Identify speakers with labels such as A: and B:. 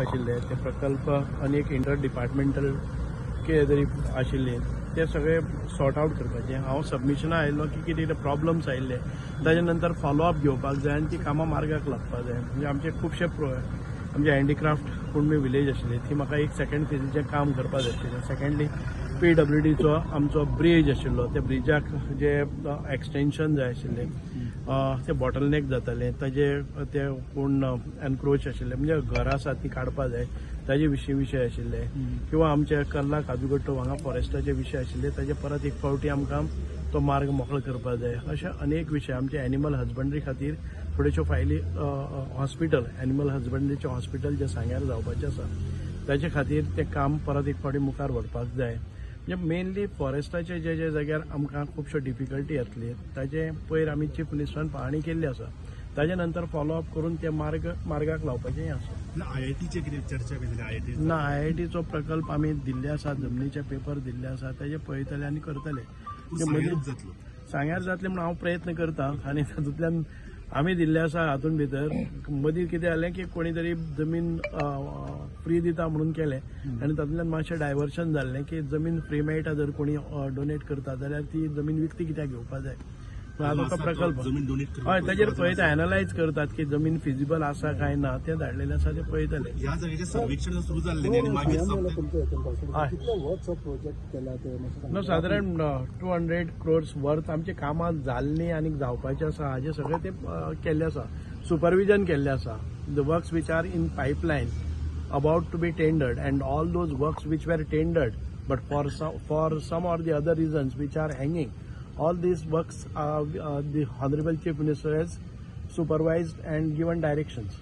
A: आशिल्ले ते प्रकल्प आनी एक इंटर डिपार्टमेंटल कितें तरी आशिल्ले ते सगळे सॉर्ट आउट करपाचे। हांव सबमिशनां आयिल्लो की कितें प्रॉब्लम्स आयिल्ले ताजे नंतर फॉलोअप घेवपाक जाय आनी ती कामां मार्गाक लागपाक जाय। म्हणजे आमचे खुबशे आमचे हँडीक्राफ्ट कुणबी विलेज आशिल्ली ती म्हाका एक सेकंड फेजीचें काम करपाक जाय आशिल्लें। सेकंडली PWDचो आमचो ब्रिज आशिल्लो त्या ब्रिजाक जे एक्सटेंशन जाय आशिल्लें ते बॉटलनेक जातालें ताजे ते कोण एनक्रोच आशिल्ले म्हणजे घरां आसात ती काडपा जाय ताजे विशय आशिल्ले किंवा आमचे कर्ला काजूगट्टो हांगा फॉरेस्टाचे विशय आशिल्ले ताजे परत एक फावटी आमकां तो मार्ग मोकळो करपा जाय। अशे अनेक विशय आमचे एनिमल हजबंड्री खातीर थोड्योश्यो फायली हॉस्पिटल एनिमल हजबंड्रीचें हॉस्पिटल जे सांग्यार जावपाचें आसा ताचे खातीर तें काम परत एक फावटी मुखार व्हरपाक जाय। म्हणजे मेनली फॉरेस्टाचे जे जाग्यार आमकां खुबश्यो डिफिकल्टी येतली ताजे पयर आमी चीफ मिनिस्टरान पाहणी केल्ली आसा ताजे नंतर फॉलोअप करून ते मार्गाक लावपाचें आसा।
B: IITचे कितें चर्चा बी जाली?
A: ना IITचो प्रकल्प आमी दिल्ले आसा जमनीचे पेपर दिल्ले आसा ताजे पळयतले आनी करतले। सांग्यार जातले म्हूण हांव प्रयत्न करतां आनी तातूंतल्यान आमी दिल्ले आसा हातूंत भितर मदीं कितें जालें की कोणी तरी जमीन फ्री दिता म्हणून केलें आनी तातूंतल्यान मातशें डायवर्शन जाल्लें की जमीन फ्री मेळटा जर कोणी डोनेट करता जाल्यार ती जमीन विकती कित्याक घेवपा जाय। आतां तो प्रकल्प हय ताजेर पळयता एनालायज करतात की जमीन फिजिबल आसा काय ना ते धाडलेले आसा ते पळयतले।
B: ह्या जाग्याचें सर्वेक्षण सुरू जाल्लें आनी मागीर
A: नो सादारण 200 crores वर्थ आमची कामां जाल्लीं आनी जावपाचें आसा हाजे सगळें ते केल्लें आसा। सुपरविजन केल्लें आसा। The works which are in pipeline about to be tendered and all those works which were tendered but for some or the other reasons which are hanging, all these works the Honorable Chief Minister has supervised and given directions.